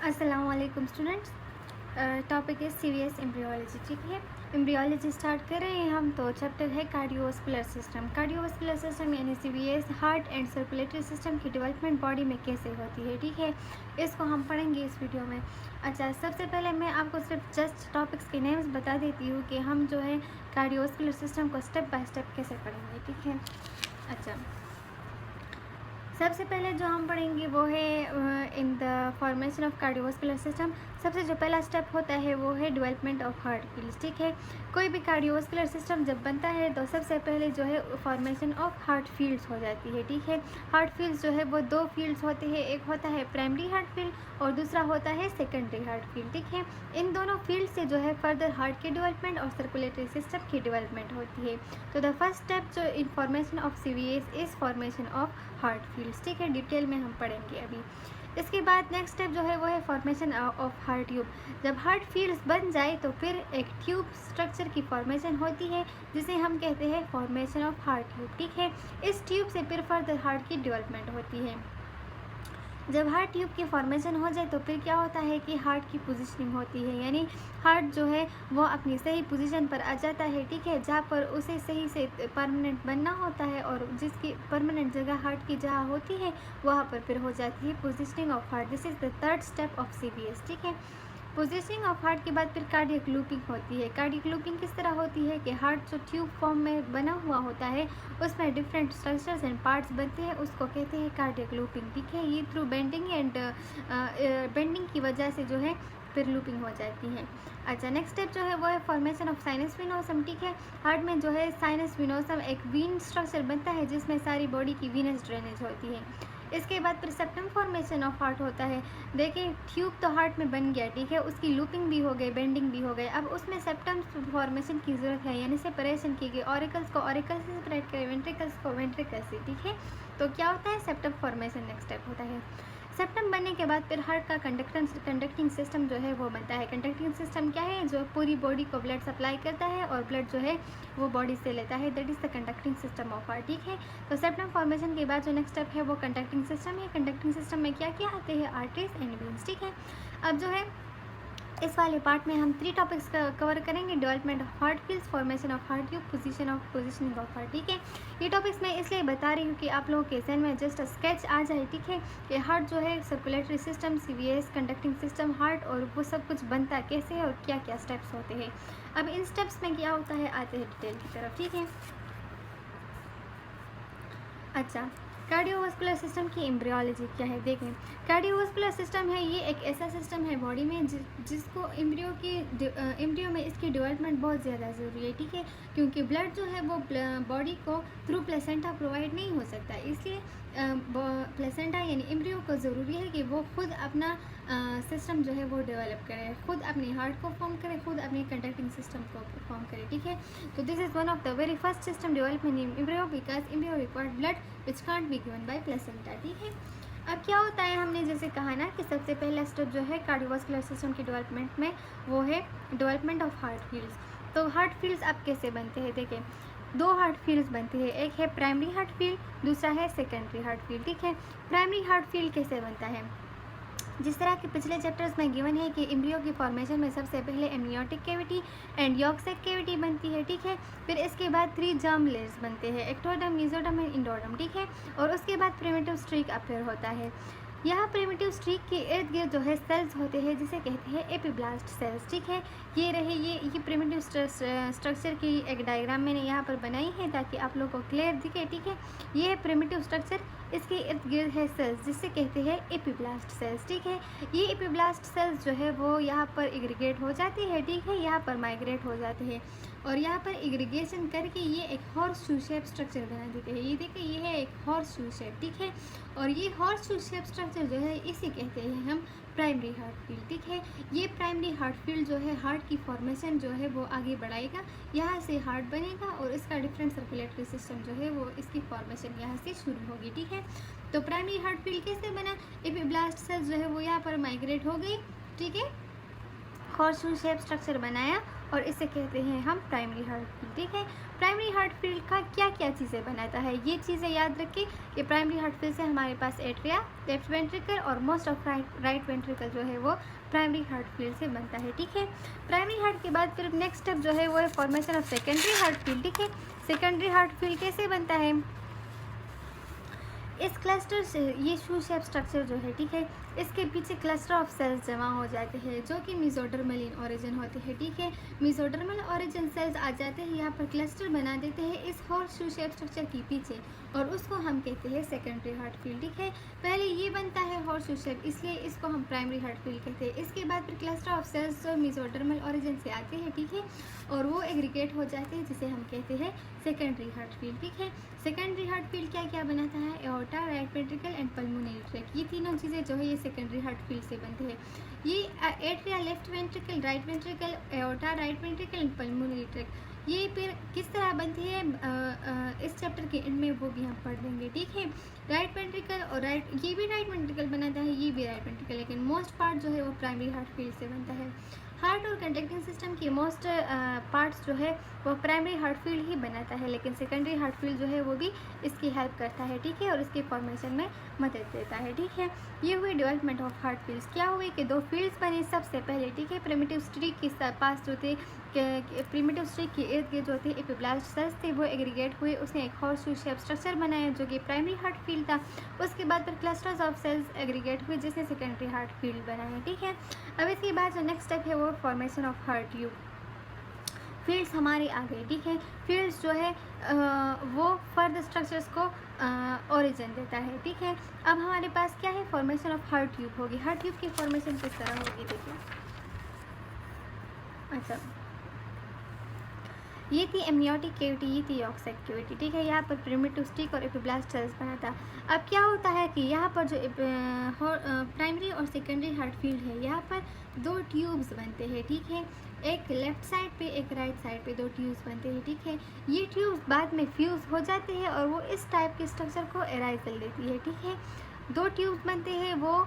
अस्सलाम वालेकुम students. Topic है सीवीएस एम्ब्रियोलॉजी। ठीक है, एम्ब्रियोलॉजी स्टार्ट कर रहे हैं हम। तो चैप्टर है कार्डियोवास्कुलर सिस्टम। कार्डियोवास्कुलर सिस्टम यानी CVS heart and circulatory system की डेवलपमेंट बॉडी में कैसे होती है। ठीक है, इसको हम पढ़ेंगे इस वीडियो में। अच्छा, सबसे पहले मैं आपको सिर्फ जस्ट टॉपिक्स के नेम्स बता देती हूँ कि हम जो है कार्डियोवास्कुलर सिस्टम को स्टेप बाय स्टेप कैसे पढ़ेंगे। ठीक है, अच्छा, सबसे पहले जो हम पढ़ेंगे वो है in the formation of cardiovascular system. सबसे जो पहला स्टेप होता है वो है डेवलपमेंट ऑफ हार्ट फील्ड्स। ठीक है, कोई भी कार्डियोवास्कुलर सिस्टम जब बनता है तो सबसे पहले जो है फॉर्मेशन ऑफ हार्ट फील्ड्स हो जाती है। ठीक है, हार्ट फील्ड्स जो है वो दो फील्ड्स होते हैं, एक होता है प्राइमरी हार्ट फील्ड और दूसरा होता है सेकेंडरी हार्ट फील्ड। ठीक है, इन दोनों फील्ड से जो है फर्दर हार्ट की डेवलपमेंट और सर्कुलेटरी सिस्टम की डेवलपमेंट होती है। तो द फर्स्ट स्टेप जो in formation of CVS is formation of heart fields. ठीक है, डिटेल में हम पढ़ेंगे अभी। इसके बाद नेक्स्ट स्टेप जो है वो है फॉर्मेशन ऑफ हार्ट ट्यूब। जब हार्ट फील्ड्स बन जाए तो फिर एक ट्यूब स्ट्रक्चर की फॉर्मेशन होती है जिसे हम कहते हैं फॉर्मेशन ऑफ हार्ट ट्यूब। ठीक है, इस ट्यूब से फिर फर्दर हार्ट की डेवलपमेंट होती है। जब हार्ट ट्यूब की फॉर्मेशन हो जाए तो फिर क्या होता है कि हार्ट की पोजीशनिंग होती है, यानी हार्ट जो है वो अपनी सही पोजीशन पर आ जाता है। ठीक है, जहाँ पर उसे सही से परमानेंट बनना होता है और जिसकी परमानेंट जगह हार्ट की जहाँ होती है वहाँ पर फिर हो जाती है positioning of heart. This is the third step of CVS. ठीक है, पोजीशनिंग ऑफ हार्ट के बाद फिर कार्डियक लूपिंग होती है। कार्डियक लूपिंग किस तरह होती है कि हार्ट जो ट्यूब फॉर्म में बना हुआ होता है उसमें डिफरेंट स्ट्रक्चर्स एंड पार्ट्स बनते हैं, उसको कहते हैं कार्डियक लूपिंग। ठीक है, ये थ्रू बेंडिंग एंड बेंडिंग की वजह से जो है फिर लूपिंग हो जाती है। अच्छा, नेक्स्ट स्टेप जो है वो है फॉर्मेशन ऑफ साइनस विनोसम। ठीक है, हार्ट में जो है साइनस विनोसम एक वीन स्ट्रक्चर बनता है जिसमें सारी बॉडी की वीनस ड्रेनेज होती है। इसके बाद फिर सेप्टम फॉर्मेशन ऑफ हार्ट होता है। देखिए, ट्यूब तो हार्ट में बन गया, ठीक है, उसकी लूपिंग भी हो गई, बेंडिंग भी हो गई। अब उसमें सेप्टम फॉर्मेशन की ज़रूरत है, यानी सेपरेशन की गई। ऑरिकल्स को ऑरिकल से सेपरेट करें, वेंट्रिकल्स को वेंट्रिकल से। ठीक है, तो क्या होता है सेप्टम फॉर्मेशन नेक्स्ट स्टेप होता है। सेप्टम बनने के बाद फिर हार्ट का कंडक्टिंग सिस्टम जो है वो बनता है। कंडक्टिंग सिस्टम क्या है, जो पूरी बॉडी को ब्लड सप्लाई करता है और ब्लड जो है वो बॉडी से लेता है, that is the conducting system of heart. ठीक है, तो सेप्टम फॉर्मेशन के बाद जो नेक्स्ट स्टेप है वो कंडक्टिंग सिस्टम है। कंडक्टिंग सिस्टम में क्या क्या आते हैं, आर्टरीज एंड वेन्स। ठीक है, अब जो है इस वाले पार्ट में हम 3 टॉपिक्स कवर करेंगे, development of heart fields, formation of heart tube, positioning of heart. ठीक है, ये टॉपिक्स मैं इसलिए बता रही हूँ कि आप लोगों के जहन में जस्ट स्केच आ जाए। ठीक है, कि हार्ट जो है circulatory system, CVS, conducting system, heart और वो सब कुछ बनता कैसे है और क्या क्या स्टेप्स होते हैं। अब इन स्टेप्स में क्या होता है आते हैं डिटेल की तरफ। ठीक है, अच्छा, कार्डियोवास्कुलर सिस्टम की एम्ब्रियोलॉजी क्या है देखें। कार्डियोवास्कुलर सिस्टम है ये एक ऐसा सिस्टम है बॉडी में जिसको एम्ब्रियो में इसकी डेवलपमेंट बहुत ज़्यादा ज़रूरी है। ठीक है, क्योंकि ब्लड जो है वो बॉडी को थ्रू प्लेसेंटा प्रोवाइड नहीं हो सकता, इसलिए प्लेसेंटा यानी एम्ब्रियो को ज़रूरी है कि वो खुद अपना सिस्टम जो है वो डेवलप करे, खुद अपनी हार्ट को फॉर्म करे, खुद अपनी कंडक्टिंग सिस्टम को फॉर्म करे। ठीक है, तो this is one of the very first system development in embryo because embryo required blood which can't be given by placenta. ठीक है, अब क्या होता है, हमने जैसे कहा ना कि सबसे पहला स्टेप जो है कार्डियोवास्कुलर सिस्टम की डेवलपमेंट में वो है डेवलपमेंट ऑफ हार्ट फील्ड्स। तो हार्ट फील्ड्स अब कैसे बनते हैं देखें, 2 हार्ट फील्ड्स बनती है, एक है प्राइमरी हार्ट फील्ड, दूसरा है सेकेंडरी हार्ट फील्ड। ठीक है, प्राइमरी हार्ट फील्ड कैसे बनता है, जिस तरह के पिछले चैप्टर्स में गिवन है कि एम्ब्रियो की फॉर्मेशन में सबसे पहले amniotic cavity and yolk sac cavity बनती है। ठीक है, फिर इसके बाद 3 जर्म लेयर्स बनते हैं, एक्टोडर्म, मेसोडर्म एंड इंडोडर्म। ठीक है, और उसके बाद प्रिमिटिव स्ट्रीक अपीयर होता है। यहाँ प्रिमिटिव स्ट्रीक के इर्द गिर्द जो है सेल्स होते हैं जिसे कहते हैं एपिब्लास्ट सेल्स। ठीक है, ये रहे ये प्रिमिटिव स्ट्रक्चर की एक डायग्राम मैंने यहाँ पर बनाई है ताकि आप लोगों को क्लियर दिखे। ठीक है, ये है प्रिमिटिव स्ट्रक्चर, इसके इर्द गिर्द है सेल्स जिसे कहते हैं एपिब्लास्ट सेल्स। ठीक है, ये एपिब्लास्ट सेल्स जो है वो यहाँ पर एग्रीगेट हो जाती है। ठीक है, यहाँ पर माइग्रेट हो जाते हैं और यहाँ पर एग्रीगेशन करके ये एक हॉर्स शू शेप स्ट्रक्चर बना देते हैं। ये देखिए, ये है एक हॉर्स शू शेप। ठीक है, और ये हॉर्स शू शेप स्ट्रक्चर जो है इसे कहते हैं हम प्राइमरी हार्ट फील्ड। ठीक है, ये प्राइमरी हार्ट फील्ड जो है हार्ट की फॉर्मेशन जो है वो आगे बढ़ाएगा, यहाँ से हार्ट बनेगा और इसका डिफरेंट सर्कुलेटरी सिस्टम जो है वो इसकी फॉर्मेशन यहाँ से शुरू होगी। ठीक है, तो प्राइमरी हार्ट फील्ड कैसे बना, एपिब्लास्ट सेल्स जो है वो यहाँ पर माइग्रेट हो गई। ठीक है, हॉर्स शू शेप स्ट्रक्चर बनाया और इसे कहते हैं हम प्राइमरी हार्ट फील्ड। ठीक है, प्राइमरी हार्ट फील्ड का क्या क्या चीज़ें बनाता है, ये चीज़ें याद रखिए कि प्राइमरी हार्ट फील्ड से हमारे पास एट्रिया, लेफ्ट वेंट्रिकल और मोस्ट ऑफ राइट वेंट्रिकल जो है वो प्राइमरी हार्ट फील्ड से बनता है। ठीक है, प्राइमरी हार्ट के बाद फिर नेक्स्ट स्टेप जो है वो है formation of secondary heart field. ठीक है, सेकेंडरी हार्ट फील्ड कैसे बनता है, इस क्लस्टर से ये शू शेप स्ट्रक्चर जो है, ठीक है, इसके पीछे क्लस्टर ऑफ सेल्स जमा हो जाते हैं जो कि मेसोडर्मल इन ओरिजिन होते हैं। ठीक है, मेसोडर्मल ओरिजिन सेल्स आ जाते हैं यहाँ पर, क्लस्टर बना देते हैं इस हॉर्स शू शेप स्ट्रक्चर के पीछे, और उसको हम कहते हैं सेकेंडरी हार्ट फील्ड। ठीक है, पहले ये बनता है हॉर्स शू शेप, इसलिए इसको हम प्राइमरी हार्ट फील्ड कहते हैं। इसके बाद फिर क्लस्टर ऑफ सेल्स जो मेसोडर्मल ओरिजिन से आते हैं, ठीक है, और वो एग्रीगेट हो जाते हैं जिसे हम कहते हैं सेकेंडरी हार्ट फील्ड। ठीक है, सेकेंडरी हार्ट फील्ड क्या क्या बनाता है, aorta, right ventricle and pulmonary track, ये तीनों चीज़ें जो है ये सेकेंडरी हार्ट फील्ड से बनते हैं। ये atria, left ventricle, right ventricle, aorta, right ventricle and pulmonary track, ये फिर किस तरह बनती है इस चैप्टर के एंड में वो भी हम पढ़ लेंगे। ठीक है, राइट वेंट्रिकल और ये भी राइट वेंट्रिकल बनाता है, ये भी राइट वेंट्रिकल, लेकिन मोस्ट पार्ट जो है वो प्राइमरी हार्ट फील्ड से बनता है। हार्ट और कंडक्टिंग सिस्टम की मोस्ट पार्ट्स जो है वो प्राइमरी हार्ट फील्ड ही बनाता है, लेकिन सेकेंडरी हार्ट फील्ड जो है वो भी इसकी हेल्प करता है। ठीक है, और इसके फॉर्मेशन में मदद देता है। ठीक है, ये हुई डेवलपमेंट ऑफ हार्ट फील्ड्स। क्या हुई कि दो फील्ड्स बने सबसे पहले। ठीक है, प्रिमिटिव स्ट्रिक के पास जो थे, प्रिमिटिव स्ट्रिक के इर्द गिर्द जो थे एपिब्लास्ट सेल्स थे वो एग्रीगेट हुए, उसने एक हॉर्स शू शेप स्ट्रक्चर बनाया जो कि प्राइमरी हार्ट फील्ड था। उसके बाद फिर क्लस्टर्स ऑफ सेल्स एग्रीगेट हुए जिसने सेकेंडरी हार्ट फील्ड बनाया। ठीक है, अब इसके बाद जो नेक्स्ट स्टेप है वो formation of heart tube. Fields हमारे आ गए। ठीक है, फील्ड्स जो है वो फर्दर स्ट्रक्चर्स को ओरिजिन देता है। ठीक है, अब हमारे पास क्या है, फॉर्मेशन ऑफ हार्ट ट्यूब होगी। हार्ट ट्यूब की फॉर्मेशन किस तरह होगी, देखिए। अच्छा, ये थी एमनियोटिक कैविटी, ये थी ऑक्साइड कैविटी। ठीक है, यहाँ पर प्रिमिटिव स्टिक और एपिब्लास्ट सेल्स बना था। अब क्या होता है कि यहाँ पर जो प्राइमरी और सेकेंडरी हार्ट फील्ड है, यहाँ पर दो ट्यूब्स बनते हैं। ठीक है, एक लेफ्ट साइड पे, एक राइट साइड पे, दो ट्यूब्स बनते हैं। ठीक है, ये ट्यूब्स बाद में फ्यूज़ हो जाते हैं और वो इस टाइप के स्ट्रक्चर को एराइज कर लेती है। ठीक है, दो ट्यूब्स बनते हैं, वो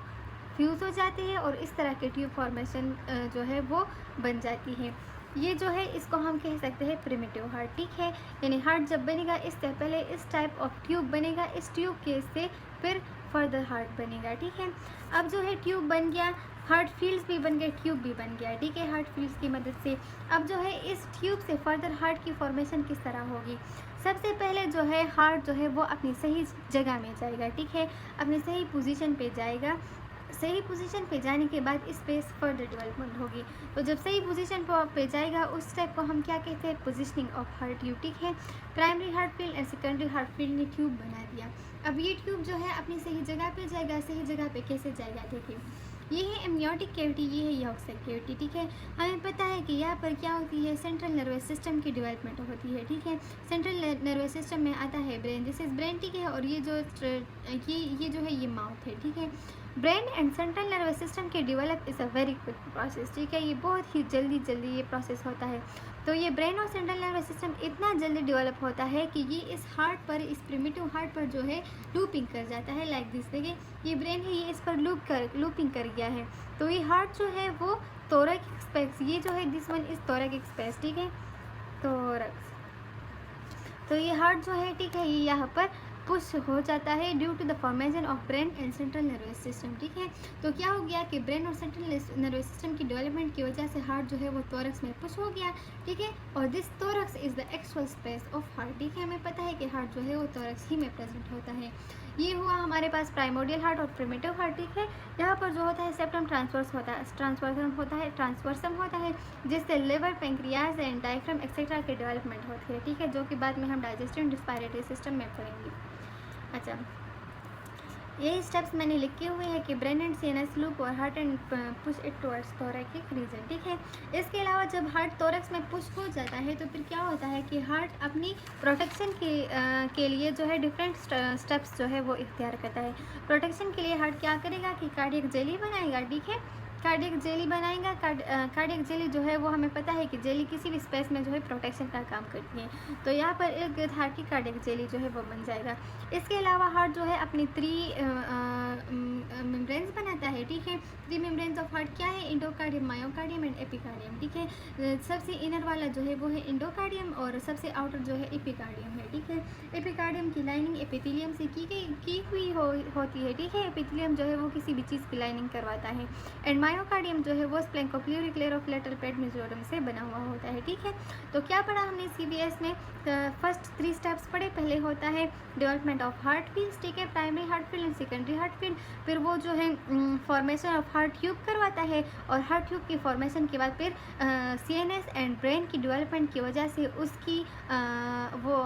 फ्यूज़ हो जाते हैं और इस तरह के ट्यूब फॉर्मेशन जो है वो बन जाती है। ये जो है इसको हम कह सकते हैं प्रिमिटिव हार्ट। ठीक है, यानी हार्ट जब बनेगा इससे पहले इस टाइप ऑफ ट्यूब बनेगा, इस ट्यूब के से फिर फर्दर हार्ट बनेगा। ठीक है, अब जो है ट्यूब बन गया, हार्ट फील्ड्स भी बन गए, ट्यूब भी बन गया। ठीक है, हार्ट फील्ड्स की मदद से अब जो है इस ट्यूब से फर्दर हार्ट की फॉर्मेशन किस तरह होगी। सबसे पहले जो है हार्ट जो है वो अपनी सही जगह में जाएगा। ठीक है, अपनी सही पोजीशन पे जाएगा। सही पोजीशन पे जाने के बाद इस पे फर्दर डेवलपमेंट होगी। तो जब सही पोजीशन पे जाएगा उस स्टेप को हम क्या कहते हैं, पोजीशनिंग ऑफ हार्ट ट्यूब। ठीक है, प्राइमरी हार्ट फील्ड और सेकेंडरी हार्ट फील्ड ने ट्यूब बना दिया। अब ये ट्यूब जो है अपनी सही जगह पे जाएगा। सही जगह पे कैसे जाएगा, देखिए, ये है एमनियोटिक कैविटी, ये है यॉक्साइड कैविटी। ठीक है, हमें पता है कि यहाँ पर क्या होती है, सेंट्रल नर्वस सिस्टम की डेवलपमेंट होती है। ठीक है, सेंट्रल नर्वस सिस्टम में आता है ब्रेन, दिस इज ब्रेन। ठीक है, और ये जो है ये माउथ है। ठीक है, brain and central nervous system के develop is a very quick process. ठीक है, ये बहुत ही जल्दी ये प्रोसेस होता है। तो ये ब्रेन और सेंट्रल नर्वस सिस्टम इतना जल्दी डेवलप होता है कि ये इस हार्ट पर, इस प्रिमिटिव हार्ट पर जो है लूपिंग कर जाता है, लाइक दिस। देखिए, ये ब्रेन है, ये इस पर लूपिंग कर गया है। तो ये हार्ट जो है वो थोरैकिक स्पेस, ये जो है दिस वन इज थोरैकिक स्पेस। ठीक है, थोरैक्स, तो ये हार्ट जो है, ठीक है, ये यहाँ पर पुश हो जाता है due to the formation of brain and central nervous system. ठीक है, तो क्या हो गया कि ब्रेन और सेंट्रल नर्वस सिस्टम की डेवलपमेंट की वजह से हार्ट जो है वो थोरैक्स में पुश हो गया। ठीक है, और this thorax is the actual space of heart. ठीक है, हमें पता है कि हार्ट जो है वो थोरैक्स ही में प्रेजेंट होता है। ये हुआ हमारे पास प्राइमोडियल हार्ट और प्रिमिटिव हार्ट। ठीक है, यहाँ पर जो होता है सेप्टम ट्रांसवर्सम होता है जिससे liver, pancreas and diaphragm etcetera की डेवलपमेंट होती है। ठीक है, जो कि बाद में हम डाइजेस्टिव एंड रिस्पायरेटरी सिस्टम में पढ़ेंगे। अच्छा, यही स्टेप्स मैंने लिखे हुए हैं कि ब्रेन एंड सीएनएस लूप और heart and push it towards thoracic region. ठीक है, इसके अलावा जब हार्ट थोरैक्स में पुश हो जाता है तो फिर क्या होता है कि हार्ट अपनी प्रोटेक्शन के लिए जो है डिफरेंट स्टेप्स जो है वो इख्तियार करता है। प्रोटेक्शन के लिए हार्ट क्या करेगा कि कार्डियक जेली बनाएगा। ठीक है, कार्डियक जेली बनाएगा। कार्डियक जेली जो है वो हमें पता है कि जेली किसी भी स्पेस में जो है प्रोटेक्शन का काम करती है, तो यहाँ पर इर्द गिर्द हार्ट की कार्डियक जेली जो है वो बन जाएगा। इसके अलावा हार्ट जो है अपनी 3 मेम्ब्रेन्स बनाता है, ठीक है। 3 मेम्ब्रेन्स ऑफ हार्ट क्या है? इंडोकार्डियम, मायोकार्डियम एंड एपिकार्डियम, ठीक है। सबसे इनर वाला जो है वो है इंडोकार्डियम और सबसे आउटर जो है एपिकार्डियम है, ठीक है। एपिकार्डियम की लाइनिंग एपिथेलियम से की हुई होती है, ठीक है। एपिथेलियम जो है वो किसी भी चीज़ की लाइनिंग करवाता है। एंड मायोकार्डियम जो है वो स्प्लेंकोक्लेरोफ्लेटल पेट मेजोरम से बना हुआ होता है, ठीक है। तो क्या पढ़ा हमने CVS में? फर्स्ट 3 स्टेप्स पढ़े। पहले होता है डेवलपमेंट ऑफ हार्ट फील्ड, ठीक है, primary heart field and secondary heart field. फिर वो जो है फॉर्मेशन ऑफ हार्ट ट्यूब करवाता है और हार्ट ट्यूब की फॉर्मेशन के बाद फिर CNS एंड ब्रेन की डेवलपमेंट की वजह से उसकी वो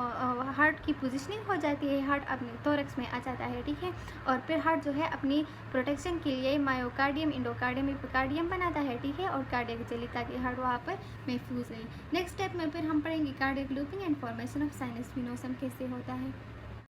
हार्ट की पोजीशनिंग हो जाती है, हार्ट अपने थोरैक्स में आ जाता है, ठीक है। और फिर हार्ट जो है अपनी प्रोटेक्शन के लिए मायोकार्डियम, इंडोकार्डियम, एपिकार्डियम बनाता है, ठीक है, और कार्डियक जेली, ताकि हार्ट वहाँ पर महफूज रहे। नेक्स्ट स्टेप में फिर हम पढ़ेंगे cardiac looping and formation of sinus venosum कैसे होता है।